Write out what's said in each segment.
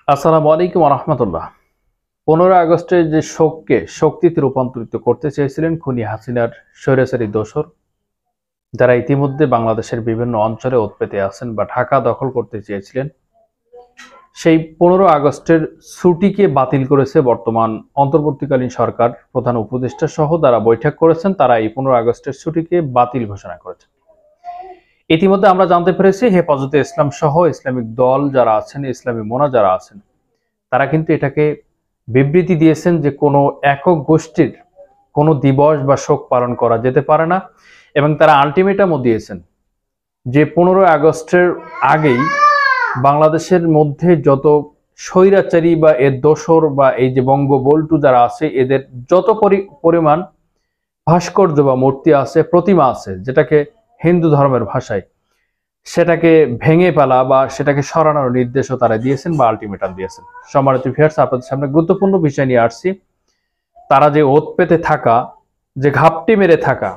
আসসালামু আলাইকুম রহমতুল্লাহ। 15 আগস্টে যে শোককে শক্তিতে রূপান্তরিত করতে চেয়েছিলেন খুনি হাসিনার স্বৈরাচারী দোসর, যারা ইতিমধ্যে বাংলাদেশের বিভিন্ন অঞ্চলে ওৎপেতে আছেন বা ঢাকা দখল করতে চেয়েছিলেন, সেই 15 আগস্টের ছুটিকে বাতিল করেছে বর্তমান অন্তর্বর্তীকালীন সরকার। প্রধান উপদেষ্টা সহ যারা বৈঠক করেছেন তারা এই 15 আগস্টের ছুটিকে বাতিল ঘোষণা করেছেন। ইতিমধ্যে আমরা জানতে পেরেছি হেফাজতে ইসলাম সহ ইসলামিক দল যারা আছেন, ইসলামী মোনা যারা আছেন, তারা কিন্তু এটাকে বিবৃতি দিয়েছেন যে কোনো একক গোষ্ঠীর কোনো দিবস বা শোক পালন করা যেতে পারে না, এবং তারা আলটিমেটামও দিয়েছেন যে 15 আগস্টের আগেই বাংলাদেশের মধ্যে যত স্বৈরাচারী বা এর দোসর বা এই যে বঙ্গবল্টু যারা আছে, এদের যত পরিমাণ ভাস্কর্য বা মূর্তি আছে, প্রতিমা আছে, যেটাকে হিন্দু ধর্মের ভাষায় সেটাকে ভেঙে ফেলা বা সেটাকে সরানোর নির্দেশও তারা দিয়েছেন বা আলটিমেটাম দিয়েছেন। সম্মানিত ভিউয়ার্স, আপনাদের সামনে গুরুত্বপূর্ণ বিষয় নিয়ে আসছি। তারা যে ওত পেতে থাকা, যে ঘাপটি মেরে থাকা,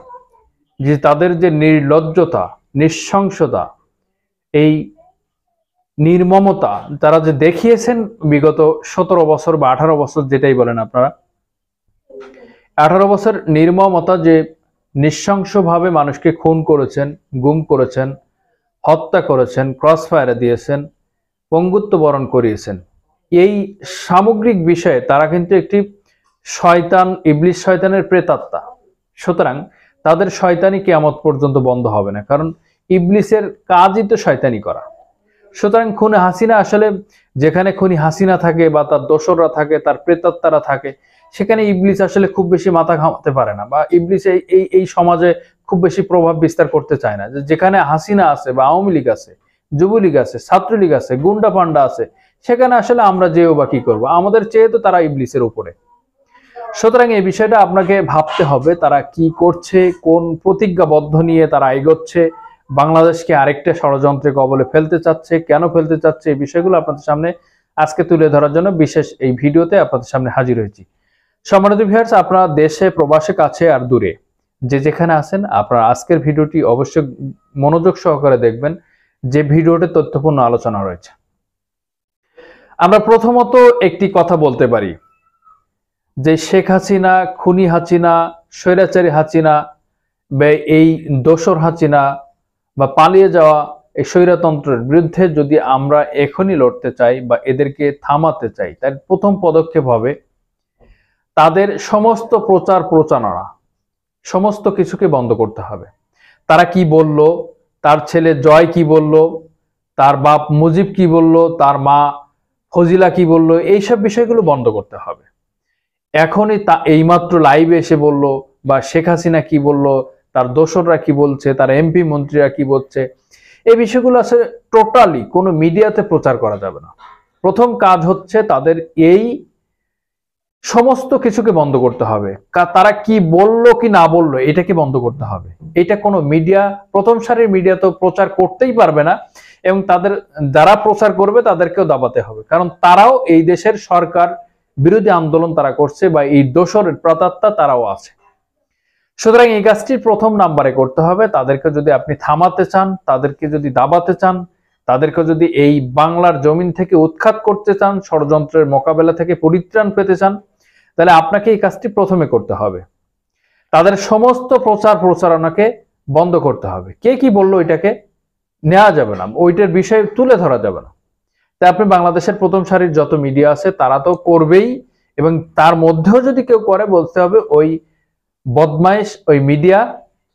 যে তাদের যে নির্লজ্জতা, নৃশংসতা, এই নির্মমতা তারা যে দেখিয়েছেন বিগত 17 বছর বা 18 বছর, যেটাই বলেন আপনারা, 18 বছর নির্মমতা, যে নৃশংসভাবে মানুষকে খুন করেছেন, গুম করেছেন, হত্যা করেছেন, ক্রস ফায়ারে দিয়েছেন, পঙ্গুত্ব বরণ করিয়েছেন। এই সামগ্রিক বিষয়ে তারা কিন্তু একটি শয়তান, ইবলিশ শয়তানের প্রেতাত্মা। সুতরাং তাদের শয়তানি কিয়ামত পর্যন্ত বন্ধ হবে না, কারণ ইবলিসের কাজই তো শয়তানি করা। সুতরাং খুনি হাসিনা আসলে, যেখানে খুনি হাসিনা থাকে বা তার দোসররা থাকে, তার প্রেতাত্মারা থাকে, সেখানে ইবলিস আসলে খুব বেশি মাথা ঘামাতে পারে না, বা ইবলিস এই এই সমাজে খুব বেশি প্রভাব বিস্তার করতে চায় না। যেখানে হাসিনা আছে বা আওয়ামী লীগ আছে, যুবলীগ আছে, ছাত্রলীগ আছে, গুন্ডা পান্ডা আছে, সেখানে আসলে আমরা যেও বা কি করবো, আমাদের চেয়ে তো তারা ইবলিসের উপরে। সুতরাং এই বিষয়টা আপনাকে ভাবতে হবে, তারা কি করছে, কোন প্রতিজ্ঞাবদ্ধ নিয়ে তারা এগোচ্ছে, বাংলাদেশকে আরেকটা ষড়যন্ত্রের কবলে ফেলতে চাচ্ছে, কেন ফেলতে চাচ্ছে, এই বিষয়গুলো আপনাদের সামনে আজকে তুলে ধরার জন্য বিশেষ এই ভিডিওতে আপনাদের সামনে হাজির হয়েছি। সম্মানিত ভিউয়ার্স, আপনারা দেশে, প্রবাসে, কাছে আর দূরে যে যেখানে আছেন, আপনারা আজকের ভিডিওটি অবশ্যই মনোযোগ সহকারে দেখবেন, যে ভিডিওতে তথ্যপূর্ণ আলোচনা রয়েছে। আমরা প্রথমত একটি কথা বলতে পারি যে শেখ হাসিনা, খুনি হাসিনা, স্বৈরাচারী হাসিনা বা এই দোসর হাসিনা বা পালিয়ে যাওয়া এই স্বৈরতন্ত্রের বিরুদ্ধে যদি আমরা এখনই লড়তে চাই বা এদেরকে থামাতে চাই, তার প্রথম পদক্ষেপ হবে তাদের সমস্ত প্রচার প্রচারণা, সমস্ত কিছুকে বন্ধ করতে হবে। তারা কি বলল, তার ছেলে জয় কি বলল, তার বাপ মুজিব কি বলল, তার মা ফজিলা কি বলল, এইসব বিষয়গুলো বন্ধ করতে হবে। এখনই তা এইমাত্র লাইভে এসে বলল, বা শেখ হাসিনা কি বলল, তার দোসররা কি বলছে, তার এমপি মন্ত্রীরা কি বলছে, এই বিষয়গুলো আসলে টোটালি কোনো মিডিয়াতে প্রচার করা যাবে না। প্রথম কাজ হচ্ছে তাদের এই সমস্ত কিছুকে বন্ধ করতে হবে। তারা কি বললো কি না বললো এটাকে বন্ধ করতে হবে। এটা কোনো মিডিয়া, প্রথম সারির মিডিয়া তো প্রচার করতেই পারবে না, এবং তাদের যারা প্রচার করবে তাদেরকেও দাবাতে হবে, কারণ তারাও এই দেশের সরকার বিরোধী আন্দোলন তারা করছে, বা এই দোসরের প্রেতাত্মা তারাও আছে। সুতরাং এই কাজটি প্রথম নাম্বারে করতে হবে। তাদেরকে যদি আপনি থামাতে চান, তাদেরকে যদি দাবাতে চান, তাদেরকে যদি এই বাংলার জমিন থেকে উৎখাত করতে চান, ষড়যন্ত্রের মোকাবেলা থেকে পরিত্রাণ পেতে চান, তাহলে আপনাকে এই কাজটি প্রথমে করতে হবে। তাদের সমস্ত প্রচার প্রচারণাকে বন্ধ করতে হবে। কে কি বললো এটাকে নেওয়া যাবে না, ওইটার বিষয় তুলে ধরা যাবে না। তাই আপনি বাংলাদেশের প্রথম সারির যত মিডিয়া আছে তারা তো করবেই, এবং তার মধ্যেও যদি কেউ করে, বলতে হবে ওই বদমাইশ ওই মিডিয়া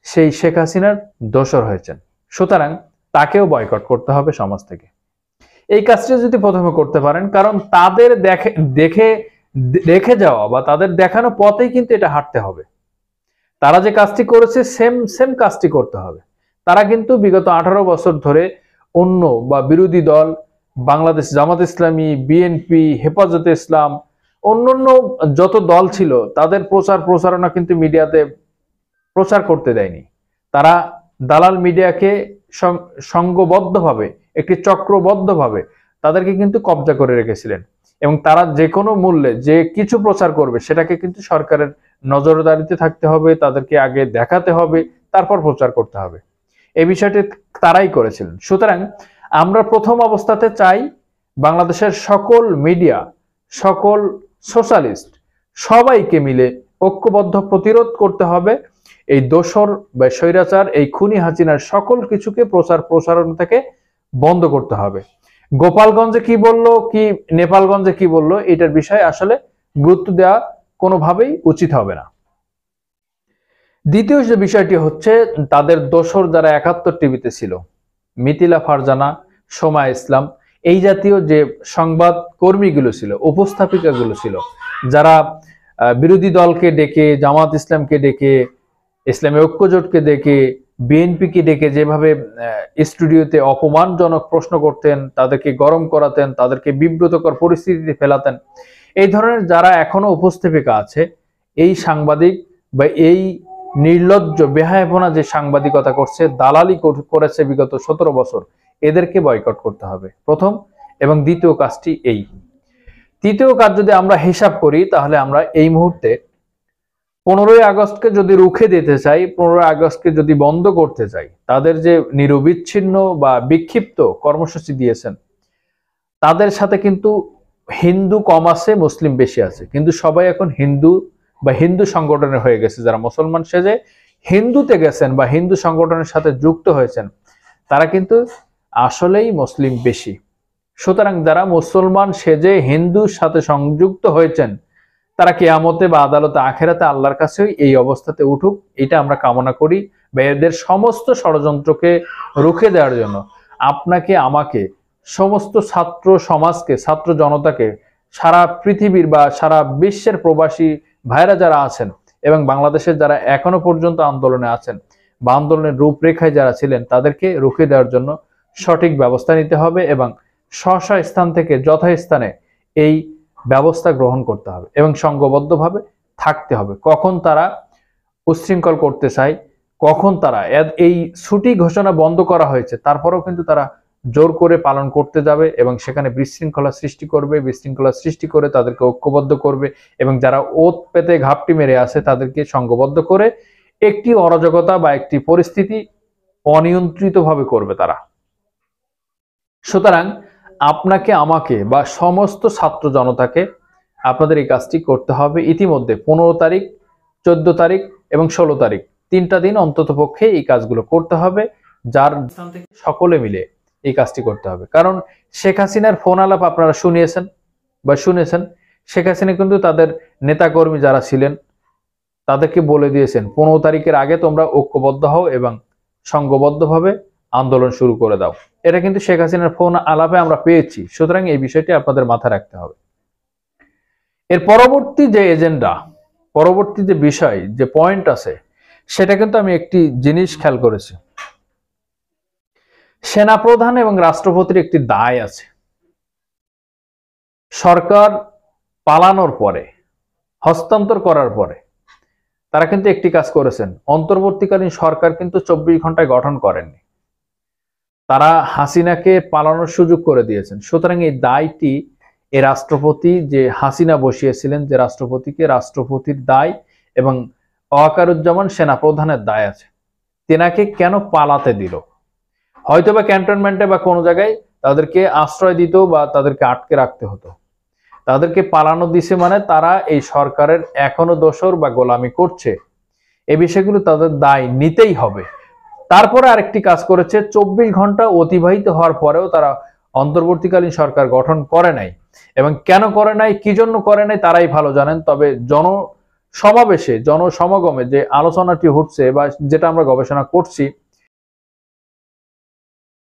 সেই শেখ হাসিনার দোসর হয়েছেন, সুতরাং তাকেও বয়কট করতে হবে সমাজ থেকে। এই কাজটা যদি প্রথমে করতে পারেন, কারণ তাদের দেখে রেখে যাওয়া বা তাদের দেখানো পথেই কিন্তু এটা হাঁটতে হবে। তারা যে কাজটি করেছে সেম সেম কাজটি করতে হবে। তারা কিন্তু বিগত 18 বছর ধরে অন্য বা বিরোধী দল, বাংলাদেশ জামাত ইসলামী, বিএনপি, হেফাজতে ইসলাম, অন্যান্য যত দল ছিল, তাদের প্রচার প্রচারণা কিন্তু মিডিয়াতে প্রচার করতে দেয়নি। তারা দালাল মিডিয়াকে সংঘবদ্ধভাবে, একটি চক্রবদ্ধভাবে তাদেরকে কিন্তু কব্জা করে রেখেছিলেন, এবং তারা যে কোনো মূল্যে যে কিছু প্রচার করবে সেটাকে কিন্তু সরকারের নজরদারিতে থাকতে হবে, তাদেরকে আগে দেখাতে হবে, তারপর প্রচার করতে হবে। এই বিষয়টি তারাই করেছিলেন। সুতরাং আমরা প্রথম অবস্থাতে চাই বাংলাদেশের সকল মিডিয়া, সকল সোশ্যালিস্ট সবাইকে মিলে ঐক্যবদ্ধ প্রতিরোধ করতে হবে। এই দোসর বা স্বৈরাচার, এই খুনি হাসিনার সকল কিছুকে প্রসারণ থেকে বন্ধ করতে হবে। গোপালগঞ্জে কি বললো, কি নেপালগঞ্জে কি বললো, এটার বিষয়ে আসলে গুরুত্ব দেওয়া কোনোভাবেই উচিত হবে না। দ্বিতীয় যে বিষয়টি হচ্ছে, তাদের দোসর যারা 71 টিভিতে ছিল, মিথিলা ফারজানা, সোমা ইসলাম, এই জাতীয় যে সংবাদ কর্মীগুলো ছিল, উপস্থাপিকাগুলো ছিল, যারা বিরোধী দলকে ডেকে, জামাত ইসলামকে ডেকে, ইসলামী ঐক্যজোটকে ডেকে, বিএনপিকে ডেকে যেভাবে স্টুডিওতে অপমানজনক প্রশ্ন করতেন, তাদেরকে গরম করাতেন, তাদেরকে বিব্রতকর পরিস্থিতিতে ফেলাতেন, এই ধরনের যারা এখনো উপস্থাপিকা আছে, এই সাংবাদিক বা এই নির্লজ্জ বেহায়াপনা যে সাংবাদিকতা করছে, দালালি করেছে বিগত 17 বছর, এদেরকে বয়কট করতে হবে প্রথম। এবং দ্বিতীয় কাজটি এই। তৃতীয় কাজ যদি আমরা হিসাব করি, তাহলে আমরা এই মুহূর্তে 15ই আগস্টকে যদি রুখে দিতে চাই, 15ই আগস্টকে যদি বন্ধ করতে চাই, তাদের যে নিরবিচ্ছিন্ন বা বিক্ষিপ্ত কর্মসূচি দিয়েছেন, তাদের সাথে কিন্তু হিন্দু কম আছে, মুসলিম বেশি আছে, কিন্তু সবাই এখন হিন্দু বা হিন্দু সংগঠনের হয়ে গেছে। যারা মুসলমান সেজে হিন্দুতে গেছেন বা হিন্দু সংগঠনের সাথে যুক্ত হয়েছেন, তারা কিন্তু আসলেই মুসলিম বেশি। সুতরাং যারা মুসলমান সেজে হিন্দুর সাথে সংযুক্ত হয়েছেন, তারা কিয়ামতে বা আদালতে আখেরাতে আল্লাহর কাছেই এই অবস্থাতে উঠুক, এটা আমরা কামনা করি। বা এদের সমস্ত ষড়যন্ত্রকে রুখে দেওয়ার জন্য আপনাকে, আমাকে, সমস্ত ছাত্র সমাজকে, ছাত্র জনতাকে, সারা পৃথিবীর বা সারা বিশ্বের প্রবাসী ভাইরা যারা আছেন এবং বাংলাদেশের যারা এখনো পর্যন্ত আন্দোলনে আছেন বা আন্দোলনের রূপরেখায় যারা ছিলেন, তাদেরকে রুখে দেওয়ার জন্য সঠিক ব্যবস্থা নিতে হবে এবং স্ব স্থান থেকে যথাস্থানে এই ব্যবস্থা গ্রহণ করতে হবে এবং সংঘবদ্ধভাবে থাকতে হবে। কখন তারা উচ্ছৃঙ্খল করতে চায়, কখন তারা এই ছুটি ঘোষণা বন্ধ করা হয়েছে, তারপরেও কিন্তু তারা জোর করে পালন করতে যাবে এবং সেখানে বিশৃঙ্খলা সৃষ্টি করবে, বিশৃঙ্খলা সৃষ্টি করে তাদেরকে ঐক্যবদ্ধ করবে এবং যারা ওত পেতে ঘাপটি মেরে আছে তাদেরকে সংঘবদ্ধ করে একটি অরাজকতা বা একটি পরিস্থিতি অনিয়ন্ত্রিতভাবে করবে তারা। সুতরাং আপনাকে, আমাকে বা সমস্ত ছাত্র জনতাকে আপনাদের এই কাজটি করতে হবে। ইতিমধ্যে 15 তারিখ, 14 তারিখ এবং 16 তারিখ, 3টা দিন অন্তত পক্ষে এই কাজগুলো করতে হবে, যার স্থান থেকে সকলে মিলে এই কাজটি করতে হবে। কারণ শেখ হাসিনার ফোন আলাপ আপনারা শুনেছেন। শেখ হাসিনা কিন্তু তাদের নেতাকর্মী যারা ছিলেন তাদেরকে বলে দিয়েছেন 15 তারিখের আগে তোমরা ঐক্যবদ্ধ হও এবং সংঘবদ্ধভাবে আন্দোলন শুরু করে দাও। এটা কিন্তু শেখ হাসিনার ফোন আলাপে আমরা পেয়েছি। সুতরাং এই বিষয়টি আপনাদের মাথায় রাখতে হবে। এর পরবর্তী যে এজেন্ডা, পরবর্তী যে বিষয়, যে পয়েন্ট আছে, সেটা কিন্তু আমি একটি জিনিস খেয়াল করেছি। সেনাপ্রধান এবং রাষ্ট্রপতির একটি দায় আছে। সরকার পালানোর পরে, হস্তান্তর করার পরে তারা কিন্তু একটি কাজ করেছেন। অন্তর্বর্তীকালীন সরকার কিন্তু 24 ঘন্টায় গঠন করেননি, তারা হাসিনাকে পালানোর সুযোগ করে দিয়েছেন। সুতরাং এই দায়টি এই রাষ্ট্রপতি যে হাসিনা বসিয়েছিলেন, যে রাষ্ট্রপতিকে, রাষ্ট্রপতির দায় এবং ওয়াকারুজ্জামান সেনাপ্রধানের দায় আছে। তেনাকে কেন পালাতে দিল? হয়তোবা ক্যান্টনমেন্টে বা কোনো জায়গায় তাদেরকে আশ্রয় দিত বা তাদেরকে আটকে রাখতে হতো। তাদেরকে পালানো দিছে মানে তারা এই সরকারের এখনো দোসর বা গোলামি করছে। এই বিষয়গুলো তাদের দায় নিতেই হবে। তারপরে আরেকটি কাজ করেছে, 24 ঘন্টা অতিবাহিত হওয়ার পরেও তারা অন্তর্বর্তীকালীন সরকার গঠন করে নাই। এবং কেন করে নাই, কি জন্য করে নাই, তারাই ভালো জানেন। তবে জনসমাবেশে, জনসমাগমে যে আলোচনাটি হচ্ছে বা যেটা আমরা গবেষণা করছি,